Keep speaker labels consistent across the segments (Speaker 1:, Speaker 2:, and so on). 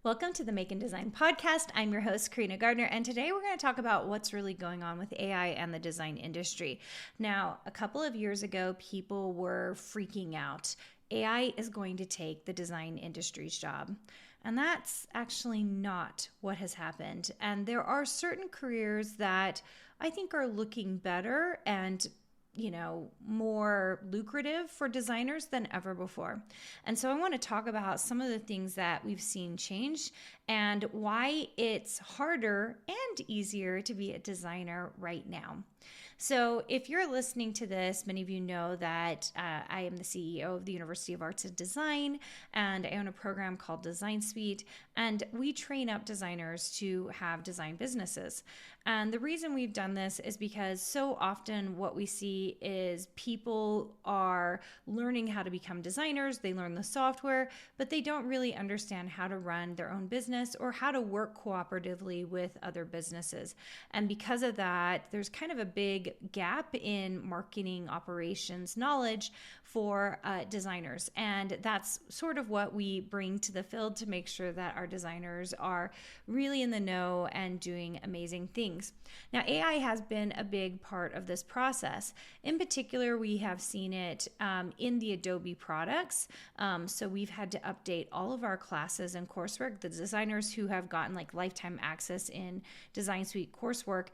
Speaker 1: Welcome to the Make and Design podcast. I'm your host, Carina Gardner, and today we're going to talk about what's really going on with AI and the design industry. Now, a couple of years ago, people were freaking out. AI is going to take the design industry's job. And that's actually not what has happened. And there are certain careers that I think are looking better and more lucrative for designers than ever before. And so I want to talk about some of the things that we've seen change and why it's harder and easier to be a designer right now. So if you're listening to this, many of you know that I am the CEO of the University of Arts and Design, and I own a program called Design Suite, and we train up designers to have design businesses. And the reason we've done this is because so often what we see is people are learning how to become designers, they learn the software, but they don't really understand how to run their own business or how to work cooperatively with other businesses. And because of that, there's kind of a big gap in marketing operations knowledge for designers. And that's sort of what we bring to the field to make sure that our designers are really in the know and doing amazing things. Now, AI has been a big part of this process. In particular, we have seen it in the Adobe products. So we've had to update all of our classes and coursework. The designers who have gotten like lifetime access in Design Suite coursework,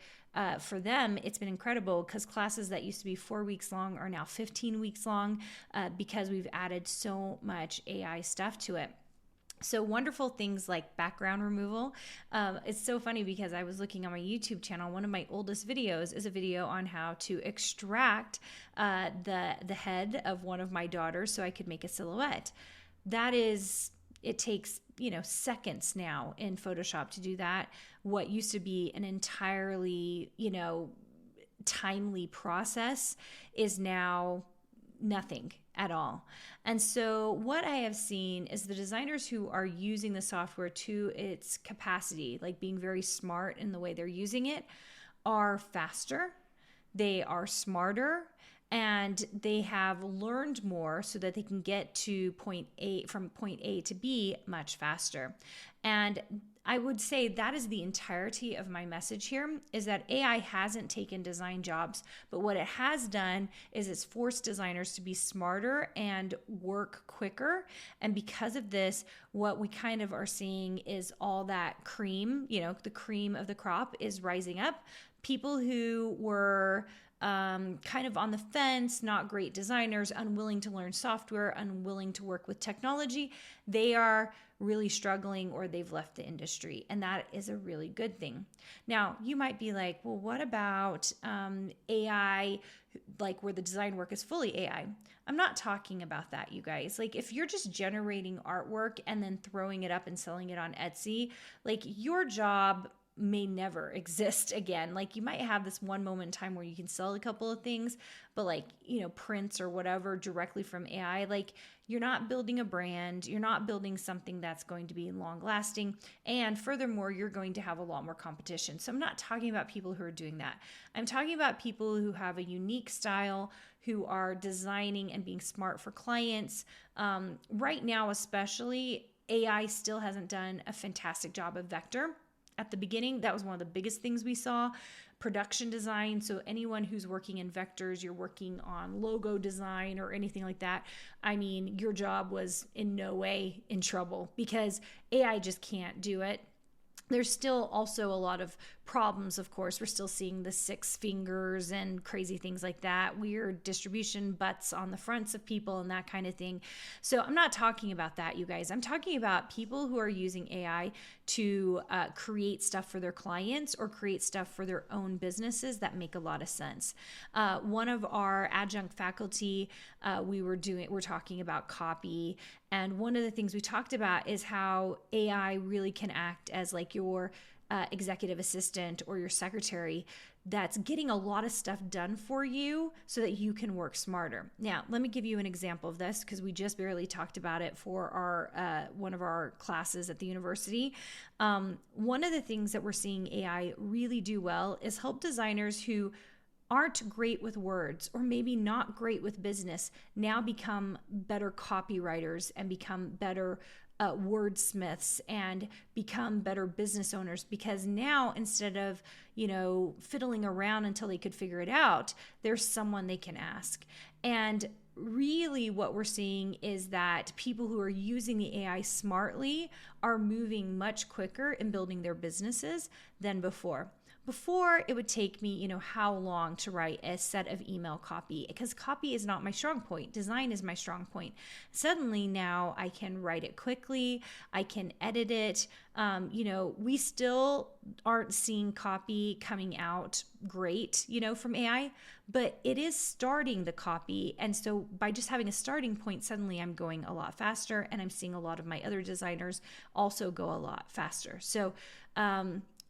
Speaker 1: for them, it's been incredible because classes that used to be 4 weeks long are now 15 weeks long because we've added so much AI stuff to it. So wonderful things like background removal. It's so funny because I was looking on my YouTube channel. One of my oldest videos is a video on how to extract the head of one of my daughters so I could make a silhouette. It takes seconds now in Photoshop to do that. What used to be an entirely timely process is now nothing at all. And so what I have seen is the designers who are using the software to its capacity, like being very smart in the way they're using it, are faster, they are smarter, and they have learned more so that they can get to point A to B much faster. And I would say that is the entirety of my message here, is that AI hasn't taken design jobs, but what it has done is it's forced designers to be smarter and work quicker. And because of this, what we kind of are seeing is all that cream, the cream of the crop is rising up. People who were kind of on the fence, not great designers, unwilling to learn software, unwilling to work with technology, they are really struggling or they've left the industry. And that is a really good thing. Now, you might be like, well, what about AI, like where the design work is fully AI? I'm not talking about that, you guys. Like if you're just generating artwork and then throwing it up and selling it on Etsy, like your job may never exist again. Like you might have this one moment in time where you can sell a couple of things, but prints or whatever directly from AI, like you're not building a brand, you're not building something that's going to be long lasting. And furthermore, you're going to have a lot more competition. So I'm not talking about people who are doing that. I'm talking about people who have a unique style, who are designing and being smart for clients. Right now, especially, AI still hasn't done a fantastic job of vector. At the beginning, that was one of the biggest things we saw. Production design. So anyone who's working in vectors, you're working on logo design or anything like that. I mean, your job was in no way in trouble because AI just can't do it. There's still also a lot of problems, of course. We're still seeing the 6 fingers and crazy things like that, weird distribution butts on the fronts of people and that kind of thing. So I'm not talking about that, you guys. I'm talking about people who are using AI to create stuff for their clients or create stuff for their own businesses that make a lot of sense. One of our adjunct faculty, we're talking about copy. And one of the things we talked about is how AI really can act as like your executive assistant or your secretary that's getting a lot of stuff done for you so that you can work smarter. Now, let me give you an example of this because we just barely talked about it for our one of our classes at the university. One of the things that we're seeing AI really do well is help designers who aren't great with words or maybe not great with business now become better copywriters and become better wordsmiths and become better business owners, because now instead of, fiddling around until they could figure it out, there's someone they can ask. And really what we're seeing is that people who are using the AI smartly are moving much quicker in building their businesses than before. Before, it would take me, how long to write a set of email copy, because copy is not my strong point. Design is my strong point. Suddenly now I can write it quickly. I can edit it. We still aren't seeing copy coming out great, from AI, but it is starting the copy. And so by just having a starting point, suddenly I'm going a lot faster, and I'm seeing a lot of my other designers also go a lot faster. So,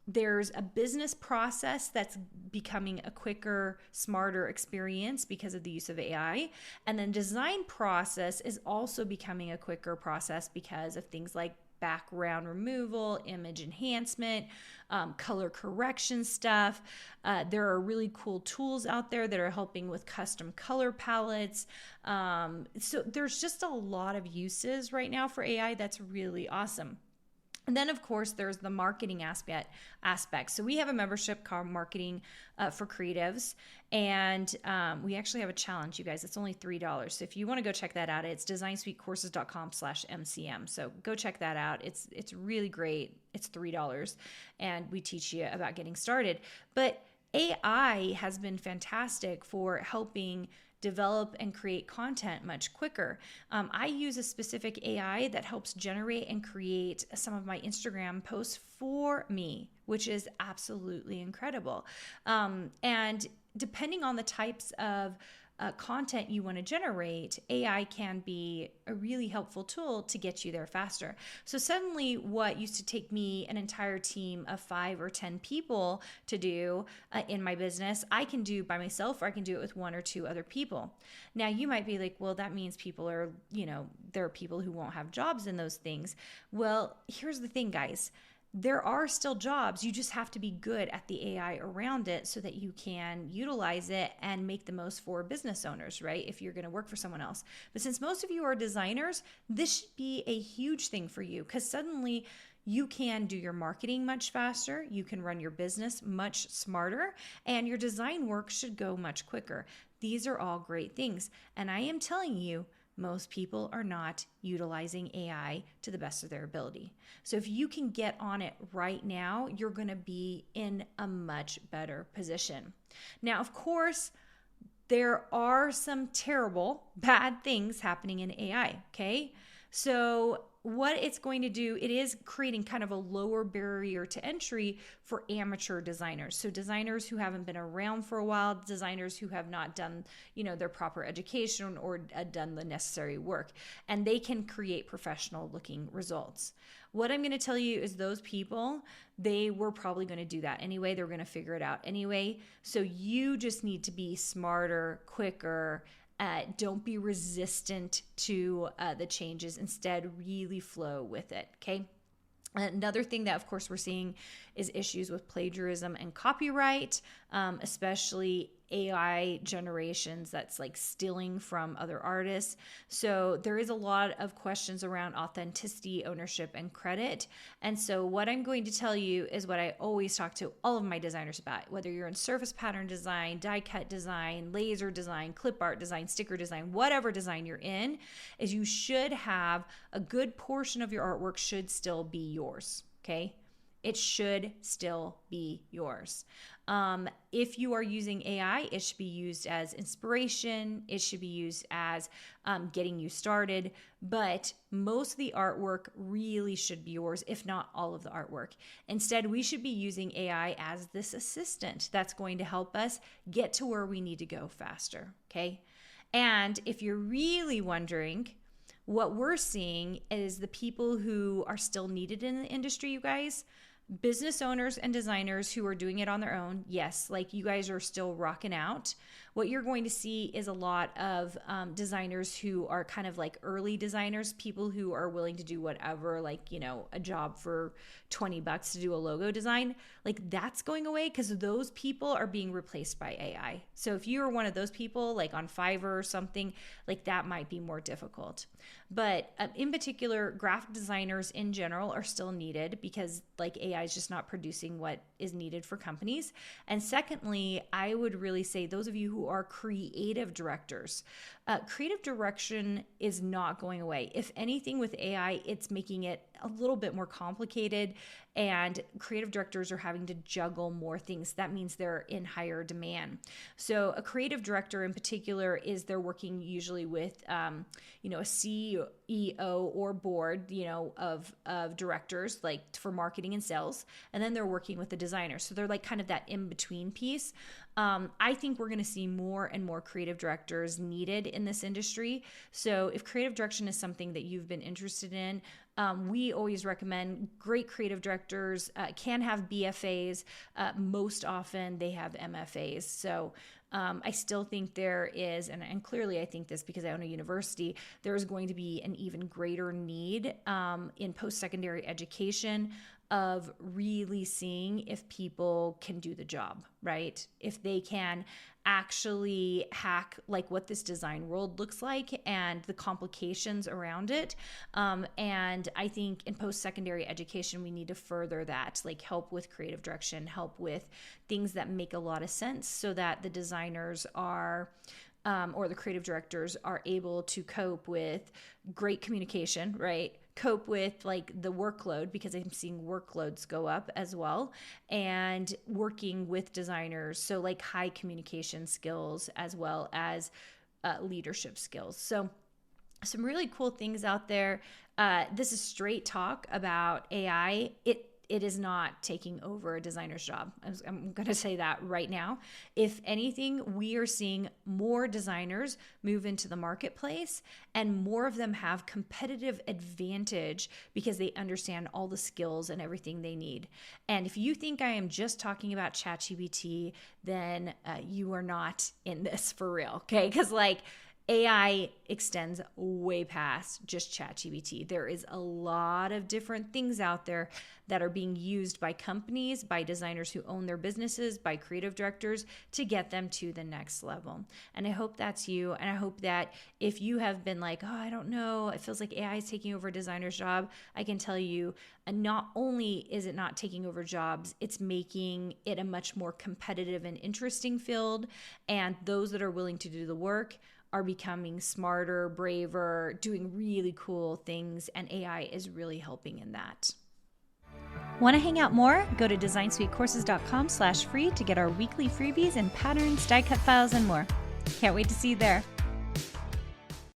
Speaker 1: there's a business process that's becoming a quicker, smarter experience because of the use of AI. And then design process is also becoming a quicker process because of things like background removal, image enhancement, color correction stuff. There are really cool tools out there that are helping with custom color palettes. So there's just a lot of uses right now for AI that's really awesome. And then, of course, there's the marketing aspect. So we have a membership called Marketing for Creatives, and we actually have a challenge, you guys. It's only $3. So if you want to go check that out, it's designsuitecourses.com/MCM. So go check that out. It's really great. It's $3, and we teach you about getting started. But AI has been fantastic for helping develop and create content much quicker. I use a specific AI that helps generate and create some of my Instagram posts for me, which is absolutely incredible. And depending on the types of content you want to generate, AI can be a really helpful tool to get you there faster. So suddenly what used to take me an entire team of 5 or 10 people to do in my business, I can do by myself, or I can do it with 1 or 2 other people. Now you might be like, well, that means people are, there are people who won't have jobs in those things. Well, here's the thing, guys. There are still jobs. You just have to be good at the AI around it so that you can utilize it and make the most for business owners, right? If you're going to work for someone else. But since most of you are designers, this should be a huge thing for you, because suddenly you can do your marketing much faster. You can run your business much smarter, and your design work should go much quicker. These are all great things. And I am telling you, most people are not utilizing AI to the best of their ability. So if you can get on it right now, you're going to be in a much better position. Now, of course, there are some terrible, bad things happening in AI, okay? So what it's going to do, it is creating kind of a lower barrier to entry for amateur designers. So designers who haven't been around for a while, designers who have not done, their proper education or done the necessary work, and they can create professional looking results. What I'm going to tell you is those people, they were probably going to do that anyway. They're going to figure it out anyway. So you just need to be smarter, quicker. Don't be resistant to the changes. Instead, really flow with it, okay? Another thing that, of course, we're seeing is issues with plagiarism and copyright, especially AI generations that's like stealing from other artists. So there is a lot of questions around authenticity, ownership, and credit. And so what I'm going to tell you is what I always talk to all of my designers about, whether you're in surface pattern design, die cut design, laser design, clip art design, sticker design, whatever design you're in, is you should have a good portion of your artwork should still be yours, okay? It should still be yours. If you are using AI, it should be used as inspiration. It should be used as getting you started. But most of the artwork really should be yours, if not all of the artwork. Instead, we should be using AI as this assistant that's going to help us get to where we need to go faster, okay? And if you're really wondering, what we're seeing is the people who are still needed in the industry, you guys, business owners and designers who are doing it on their own. Yes, like you guys are still rocking out. what you're going to see is a lot of designers who are kind of like early designers, people who are willing to do whatever, like, a job for $20 to do a logo design. Like, that's going away because those people are being replaced by AI. So if you are one of those people, like on Fiverr or something, like that might be more difficult. But in particular, graphic designers in general are still needed because like AI is just not producing what is needed for companies. And secondly, I would really say those of you who are creative directors, creative direction is not going away. If anything, with AI, it's making it a little bit more complicated, and creative directors are having to juggle more things. That means they're in higher demand. So a creative director in particular they're working usually with, a CEO or board, of directors, like for marketing and sales, and then they're working with the designer. So they're like kind of that in-between piece. I think we're going to see more and more creative directors needed in this industry. So if creative direction is something that you've been interested in, we always recommend great creative directors can have BFAs. Most often they have MFAs. So I still think there is, and clearly I think this because I own a university, there is going to be an even greater need in post-secondary education of really seeing if people can do the job, right? If they can actually hack like what this design world looks like and the complications around it. And I think in post-secondary education, we need to further that, like help with creative direction, help with things that make a lot of sense so that the designers are or the creative directors are able to cope with great communication, right? Cope with like the workload, because I'm seeing workloads go up as well, and working with designers. So like high communication skills as well as leadership skills. So some really cool things out there. This is straight talk about AI. It is not taking over a designer's job. I'm going to say that right now. If anything, we are seeing more designers move into the marketplace, and more of them have competitive advantage because they understand all the skills and everything they need. And if you think I am just talking about ChatGPT, then you are not in this for real, okay? Because like, AI extends way past just ChatGPT. There is a lot of different things out there that are being used by companies, by designers who own their businesses, by creative directors to get them to the next level. And I hope that's you. And I hope that if you have been like, oh, I don't know, it feels like AI is taking over a designer's job, I can tell you, not only is it not taking over jobs, it's making it a much more competitive and interesting field. And those that are willing to do the work are becoming smarter, braver, doing really cool things, and AI is really helping in that. Want to hang out more? Go to designsuitecourses.com/free to get our weekly freebies and patterns, die cut files, and more. Can't wait to see you there.